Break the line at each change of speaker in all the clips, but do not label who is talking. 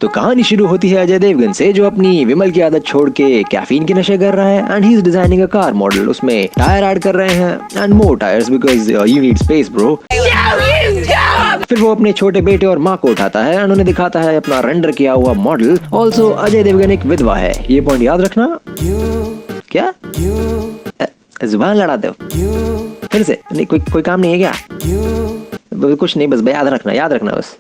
तो कहानी शुरू होती है अजय देवगन से, जो अपनी विमल की आदत छोड़ के कैफीन के नशे कर रहा है and he is designing a car model. उसमें टायर ऐड कर रहे हैं and more tyres because you need space bro. फिर वो अपने छोटे बेटे और माँ को उठाता है एंड उन्हें दिखाता है अपना रेंडर किया हुआ मॉडल। ऑल्सो अजय देवगन एक विधवा है, ये पॉइंट याद रखना। क्या जुबान लड़ाते हो फिर से? नहीं, कोई काम नहीं है क्या? कुछ नहीं, बस याद रखना बस।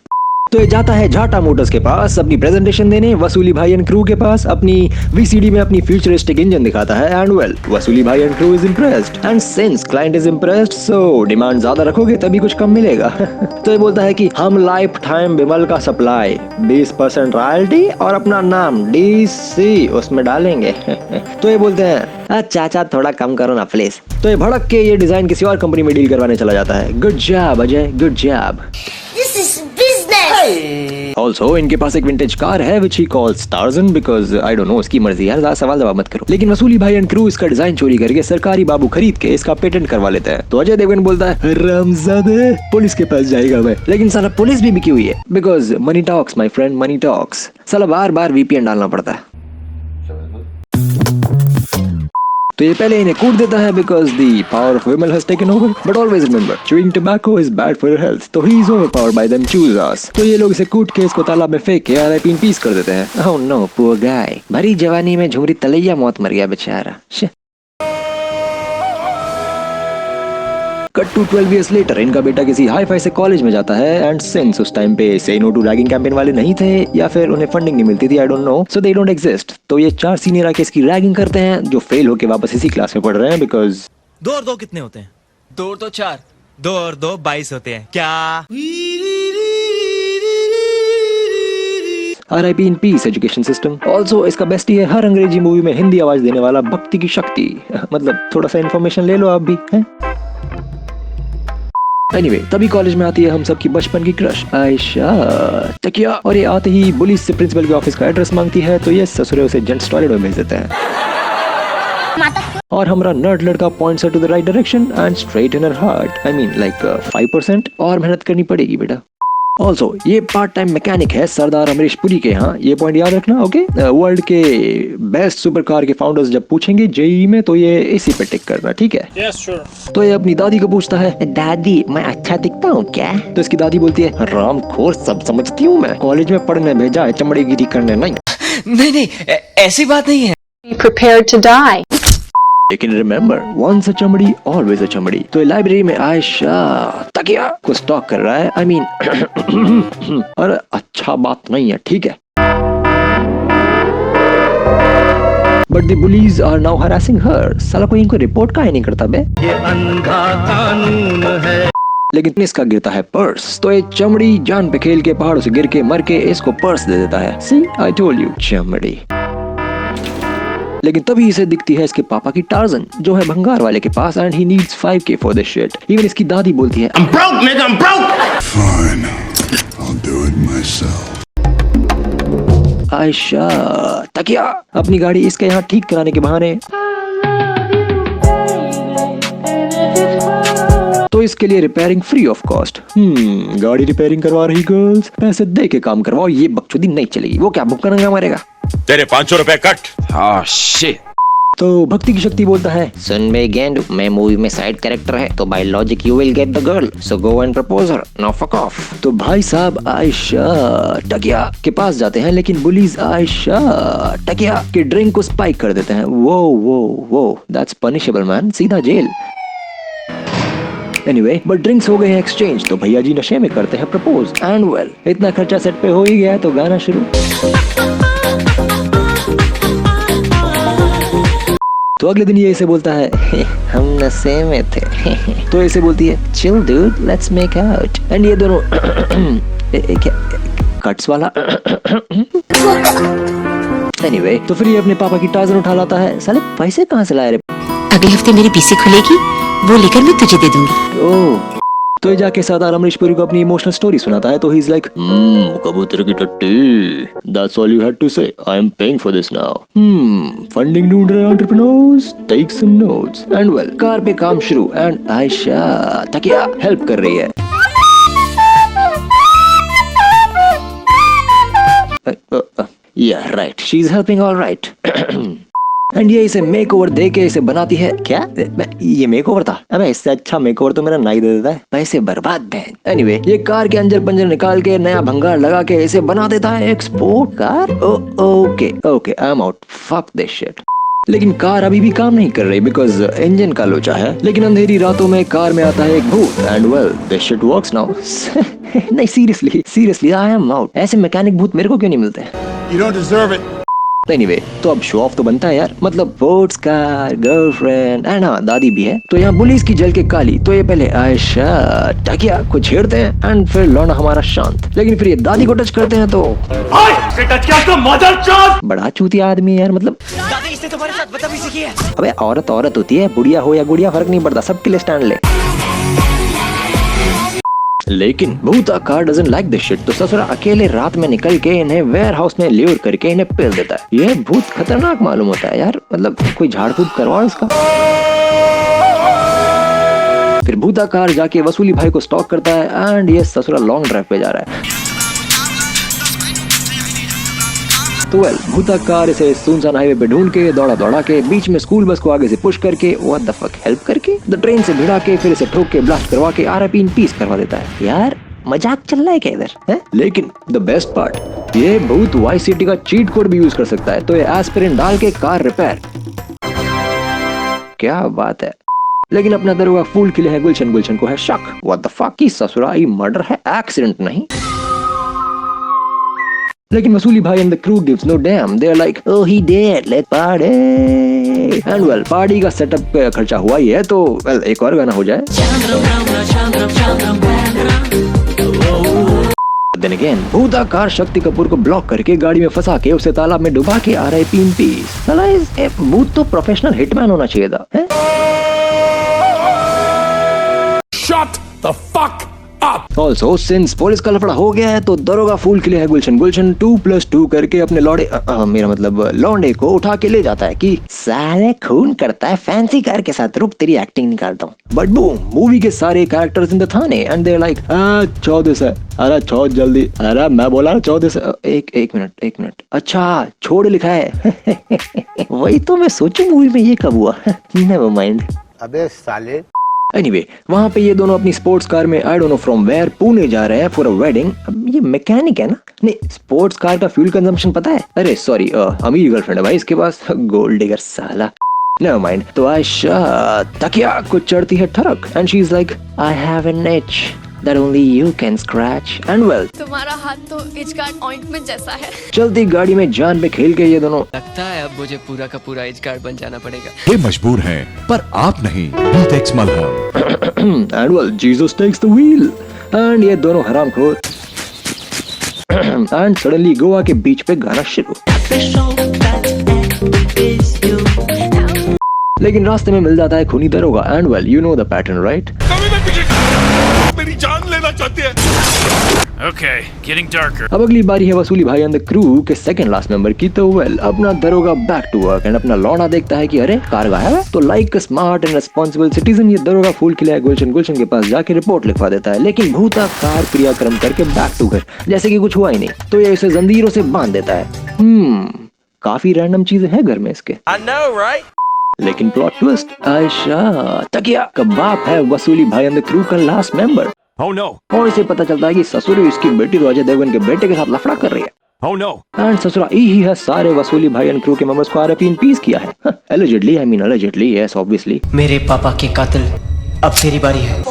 तो ये जाता है झाटा मोटर्स के पास अपनी प्रेजेंटेशन देने, वसूली भाई एंड क्रू के पास अपनी वीसीडी में अपनी फ्यूचरिस्टिक इंजन दिखाता है एंड वेल वसूली भाई and crew is impressed and since client is impressed so demand ज्यादा रखोगे तभी कुछ कम मिलेगा। तो ये बोलता है कि हम लाइफ टाइम विमल का सप्लाई 20% रॉयल्टी और अपना नाम डीसी उसमें डालेंगे। तो ये बोलते हैं चाचा थोड़ा कम करो ना प्लीज। तो ये भड़क के ये डिजाइन किसी और कंपनी में डील करवाने चला जाता है। Good job Ajay, good job. Also इनके पास एक विंटेज कार है which he calls Tarzan because I don't know, उसकी मर्जी यार, ज्यादा सवाल जवाब मत करो। लेकिन वसूली भाई एंड क्रू इसका डिजाइन चोरी करके सरकारी बाबू खरीद के इसका पेटेंट करवा लेता है। तो अजय देवगन बोलता है रामजादे पुलिस के पास जाएगा मैं। लेकिन साला पुलिस भी बिकी हुई है because money talks my friend, money talks. साला बार बार वीपीएन डालना पड़ता है। तो ये पहले इन्हें कूट देता है because the power of Vimal has taken over. But always remember chewing tobacco is bad for your health. तो he is overpowered by them chewers. तो ये लोग इसे कूट के इसको तालाब में फेंक के RIP इन पीस कर देते हैं। ओह नो पुअर गाय, भरी जवानी में झुमरी तलैया मौत मर गया बेचारा। कट टू 12 years later, इनका बेटा किसी हाई फाई से कॉलेज में जाता है एंड सिंस उस टाइम पे से नो टू रैगिंग कैंपेन वाले नहीं थे या फिर उन्हें फंडिंग नहीं मिलती थी, आई don't no, so they don't exist. तो ये 4 सीनियर आके इसकी रैगिंग करते हैं जो फेल होके वापस इसी क्लास में पढ़ रहे हैं बिकॉज
2 और 2 कितने होते हैं? 2 और 2 4, 2 और 2 22 होते हैं क्या?
RIP in peace education system. Also इसका बेस्टी है हर अंग्रेजी मूवी में हिंदी आवाज देने वाला भक्ति की शक्ति। मतलब थोड़ा सा इन्फॉर्मेशन ले लो आप भी हैं। Anyway, तभी कॉलेज में आती है हम सबकी बचपन की क्रश आयशा तकिया, और ये आते ही पुलिस से प्रिंसिपल के ऑफिस का एड्रेस मांगती है। तो ये ससुरे उसे जेंट्स टॉयलेट में भेज देते हैं और हमारा नर्ड लड़का points her to the right direction and straight in her heart. I mean like 5% और मेहनत करनी पड़ेगी बेटा। ऑल्सो ये पार्ट टाइम मैकेनिक है सरदार अमरीश पुरी के यहाँ, ये पॉइंट याद रखना। ओके, वर्ल्ड के बेस्ट सुपर कार के फाउंडर्स जब पूछेंगे जेईई में तो ये इसी पे टिक करना, ठीक है?
Yes, sure.
तो ये अपनी दादी को पूछता है दादी मैं अच्छा दिखता हूँ क्या? तो इसकी दादी बोलती है रामखोर, सब समझती हूँ मैं, कॉलेज में पढ़ने भेजा है चमड़ेगिरी करने नहीं।
नहीं ऐसी बात नहीं है।
Be prepared to die.
लेकिन रिमेम्बर वंस अ चमड़ी ऑलवेज अ चमड़ी। तो लाइब्रेरी में आयशा तकिया को स्टॉक कर रहा है, आई मीन और अच्छा बात नहीं है, ठीक है? But the bullies are now harassing her. साला कोई इनको रिपोर्ट काहे नहीं करता बे?
ये अंधा कानून है।
लेकिन इसका गिरता है पर्स। तो ये चमड़ी जान पे खेल के पहाड़ों से गिर के मर के इसको पर्स दे देता है। सी आई टोल्ड यू, चमड़ी। लेकिन तभी इसे दिखती है इसके पापा की टार्जन जो है भंगार वाले के पास and he needs 5K for this shit. Even इसकी दादी बोलती है
I'm broke, nigga, I'm broke.
Fine, I'll do it myself.
Ayesha तकिया अपनी गाड़ी इसके यहाँ ठीक कराने के बहाने तो इसके लिए रिपेयरिंग फ्री ऑफ कॉस्ट। गाड़ी रिपेयरिंग करवा रही गर्ल्स, पैसे दे के काम करवाओ, ये बकचोदी नहीं चलेगी। वो क्या भुक्का नंगा मारेगा?
तेरे 500 रुपए कट।
Oh shit.
तो भक्ति की शक्ति बोलता है सुन बे गेंडू, मैं मूवी में साइड कैरेक्टर है तो by logic you will get the girl, so go and propose her, now fuck off. तो भाई साहब आयशा टकिया के पास जाते हैं लेकिन बुलीज आयशा टकिया के ड्रिंक को स्पाइक कर देते हैं। वो दैट्स पनिशेबल मैन, सीधा जेल। एनीवे बट ड्रिंक्स हो गए हैं एक्सचेंज तो भैया जी नशे में करते हैं प्रपोज एंड वेल इतना खर्चा सेट पे हो ही गया है तो गाना शुरू। तो अगले दिन ये इसे बोलता है हम नशे में थे। तो इसे बोलती है chill dude let's make out and ये दोनों क्या कट्स वाला। एनीवे तो फिर ये अपने पापा की टार्जन उठा लाता है। साले पैसे कहाँ से लाए रे?
अगले हफ्ते मेरी PC खुलेगी, वो लेकर मैं तुझे दे दूंगी।
ओह तो ये जाके सरदार अमरीश पुरी को अपनी इमोशनल स्टोरी सुनाता है। तो ही इज लाइक कबूतर की टट्टी, that's all you had to say, I am paying for this now. Funding ढूंढ रहे entrepreneurs, take some notes and well car पे काम शुरू एंड आयशा तकिया हेल्प कर रही है। या right, she is helping alright. And ये इसे मेक ओवर दे के इसे बनाती है। क्या ये मेक ओवर था? अबे इससे अच्छा मेक ओवर तो मेरा नाई दे देता है, पैसे बर्बाद बहन। एनीवे ये कार के अंजर पंजर निकाल के नया भंगार लगा के इसे बना देता है एक sport car. Okay okay, I am out, fuck this shit. लेकिन कार अभी भी काम नहीं कर रही बिकॉज इंजन का लोचा है। लेकिन अंधेरी रातों में कार में आता है एक भूत and well this shit works now. नहीं सीरियसली आई एम आउट। ऐसे मैकेनिक भूत मेरे को क्यों नहीं मिलते?
You don't deserve it.
Anyway तो अब शो ऑफ तो बनता है यार, मतलब स्पोर्ट्स कार, गर्लफ्रेंड एंड हाँ दादी भी है। तो यहाँ पुलिस की जल के काली। तो ये पहले आयशा टकिया को छेड़ते हैं एंड फिर लौंडा हमारा शांत। लेकिन फिर ये दादी को टच करते हैं तो बड़ा चूतिया आदमी है यार, मतलब
दादी इसने तुम्हारे साथ बदतमीजी की है।
अबे औरत औरत होती है, बुढ़िया हो या गुड़िया फर्क नहीं पड़ता, सबके लिए स्टैंड ले। लेकिन भूता car doesn't like this shit. तो ससुरा अकेले रात में निकल के इन्हें वेयर हाउस में ल्यूर करके इन्हें पेल देता है। ये भूत खतरनाक मालूम होता है यार, मतलब कोई झाड़ फूक करवाओ इसका। फिर भूता कार जाके वसूली भाई को स्टॉक करता है एंड ये ससुरा लॉन्ग ड्राइव पे जा रहा है। तो वेल भूता कार इसे सुनसान हाईवे पे ढूंढ के दौड़ा के बीच में स्कूल बस को आगे से पुश करके व्हाट द फक हेल्प करके द ट्रेन से भिड़ा के फिर इसे ठोक के ब्लास्ट करवा के RIP इन पीस करवा देता है। यार मजाक चल रहा है क्या इधर है? लेकिन द बेस्ट पार्ट, ये भूत वाई सिटी का चीट कोड भी यूज कर सकता है। तो ये एस्पिरिन डाल के कार रिपेयर, क्या बात है। लेकिन अपना दरोगा फूल खिले है गुलशन को है शक, व्हाट द फक, की ससुरा ये मर्डर है एक्सीडेंट नहीं। लेकिन वसूली भाई and the crew gives no damn, they are like oh he dead, let's party. And well party का सेटअप पे खर्चा हुआ ही है तो वेल एक और गाना हो जाए। देन अगेन भूता कार शक्ति कपूर को ब्लॉक करके गाड़ी में फंसा के उसे तालाब में डुबा के RIP इन पीस। साला इस भूत तो प्रोफेशनल हिटमैन होना चाहिए था।
Shut the fuck up!
Also since police का लफड़ा हो गया है तो दरोगा फूल खिले है गुलशन 2+2 करके अपने मेरा मतलब लौंडे को उठा के ले जाता है कि साले खून करता है फैंसी कार के साथ, रुक तेरी एक्टिंग निकालता हूँ। बट बूम मूवी के सारे characters in the Thane and they like 14 है, अरे छोड़ जल्दी, अरे मैं बोला 14 है। एक मिनट, अच्छा छोड़ लिखा है। वही तो मैं सोचूं मूवी में ये कब हुआ। Never mind.
अबे साले।
एनीवे वहाँ पे ये दोनों अपनी स्पोर्ट्स कार में I don't know from where Pune जा रहे हैं फॉर अ वेडिंग। अब ये मैकेनिक है ना? नहीं, स्पोर्ट्स कार का फ्यूल कंजम्पशन पता है? अरे सॉरी अमीर गर्लफ्रेंड है भाई इसके पास, गोल्ड डिगर साला। Never mind. तो आयशा तकिया को चढ़ती है ठरक and she is like I have an itch that only you can scratch and well
तुम्हारा हाथ तो इच गार्ड ऑइंटमेंट जैसा है।
चलती गाड़ी में जान पे खेल के ये दोनों
लगता है अब मुझे पूरा का पूरा एज कार्ड बन जाना पड़ेगा।
ये मजबूर हैं पर आप नहीं, बीटेक्स मलहम।
and well Jesus takes the wheel and ये दोनों हरामखोर and suddenly गोवा के बीच पे गाना शुरू। लेकिन रास्ते में मिल जाता है खूनी दरोगा and well you know the pattern right.
मेरी जान लेना चाहते हैं।
Okay, getting darker.
अब अगली बारी है वसूली भाई एंड द क्रू के सेकंड लास्ट मेंबर की। तो वेल अपना दरोगा बैक टू वर्क एंड अपना लौंडा देखता है कि अरे कार गायब है। तो like a smart and responsible citizen ये दरोगा फूल खिलाया गुलशन के पास जाके रिपोर्ट लिखवा देता है। लेकिन भूता कार क्रियाक्रम करके बैक टू घर जैसे कि कुछ हुआ ही नहीं। तो ये इसे जंजीरों से बांध देता है। काफी रैंडम चीजें हैं घर में इसके।
I know, right?
लेकिन प्लॉट ट्विस्ट, आयशा तकिया का बाप है वसूली भाई एंड द क्रू का लास्ट मेंबर।
Oh no!
और इसे पता चलता है कि ससुर इसकी बेटी अजय देवगन के बेटे के साथ लफड़ा कर रही है।
Oh no!
एंड ससुरा ही है सारे वसूली भाई एंड क्रू के मेंबर्स को RIP इन पीस किया है। Allegedly, I mean allegedly, yes obviously।
मेरे पापा के कातिल अब तेरी बारी है।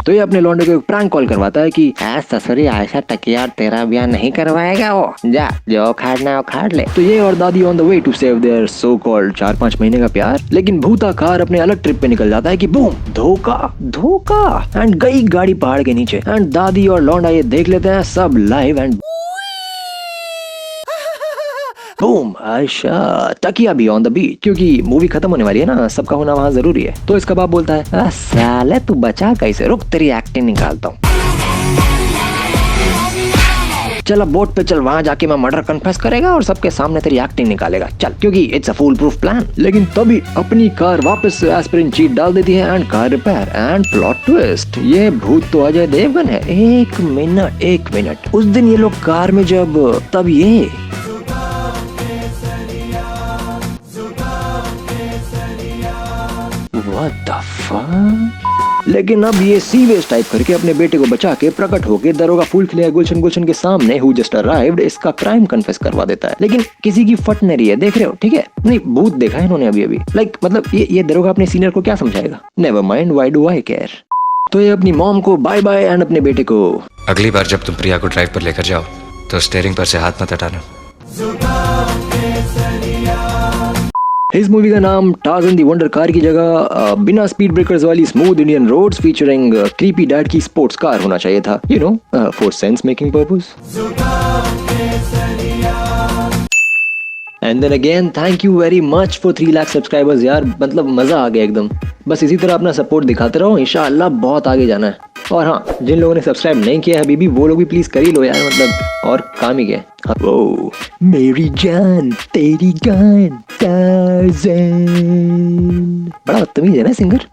तो ये अपने लौंडे को एक प्रैंक कॉल करवाता है कि ससुरी आयशा टकिया तेरा ब्याह नहीं करवाएगा वो, जा जो खाड़ना है खाड़ ले। तो ये और दादी on the way to save their so called 4-5 महीने का प्यार। लेकिन भूता कार अपने अलग ट्रिप पे निकल जाता है कि बूम धोखा एंड गई गाड़ी पहाड़ के नीचे एंड दादी और लौंडा ये देख लेते हैं सब लाइव एंड बूम आयशा तकिया भी ऑन द बीच। क्योंकि मूवी खत्म होने वाली है ना, सबका होना वहाँ जरूरी है। तो इसका बाप बोलता है साले तू बचा कैसे, रुक तेरी एक्टिंग निकालता हूँ। चल अब बोट पे चल, वहाँ जाके मैं मर्डर कन्फेस करेगा और सबके सामने तेरी एक्टिंग निकालेगा चल, क्योंकि it's a full proof plan. लेकिन तभी अपनी कार वापस एस्पिरिन चीट डाल देती है and car repair and plot twist, ये भूत तो अजय देवगन है। एक मिनट उस दिन ये लोग कार में जब तब ये लेकिन अब ये सीवेज टाइप करके अपने बेटे को बचा के प्रकट होके दरोगा फूल खिले गुलशन गुलशन के सामने हु जस्ट अराइव्ड इसका क्राइम कन्फेस करवा देता है। लेकिन किसी की फट नहीं रही है, देख रहे हो, ठीक है? नहीं, भूत देखा है इन्होंने अभी अभी। मतलब ये दरोगा अपने सीनियर को क्या समझाएगा? Never mind, why do I care. तो ये अपनी मॉम को बाय बाय एंड अपने बेटे को
अगली बार जब तुम प्रिया को ड्राइव पर लेकर जाओ तो स्टीयरिंग पर से हाथ मत हटाना।
इस मूवी का नाम टार्ज़न दी वंडर कार की जगह बिना स्पीड ब्रेकर्स वाली smooth Indian roads featuring creepy dad की स्पोर्ट्स कार होना चाहिए था, you know, for sense making purpose. And then again thank you very much for 3 lakh subscribers यार, मतलब मजा आ गया एकदम। बस इसी तरह अपना सपोर्ट दिखाते रहो, इंशाअल्लाह बहुत आगे जाना है। और हाँ, जिन लोगों ने सब्सक्राइब नहीं किया है अभी भी, वो लोग भी प्लीज कर ही लो यार, मतलब और काम ही क्या है। ओ मेरी जान तेरी जान टार्ज़न, बड़ा बदतमीज है ना सिंगर।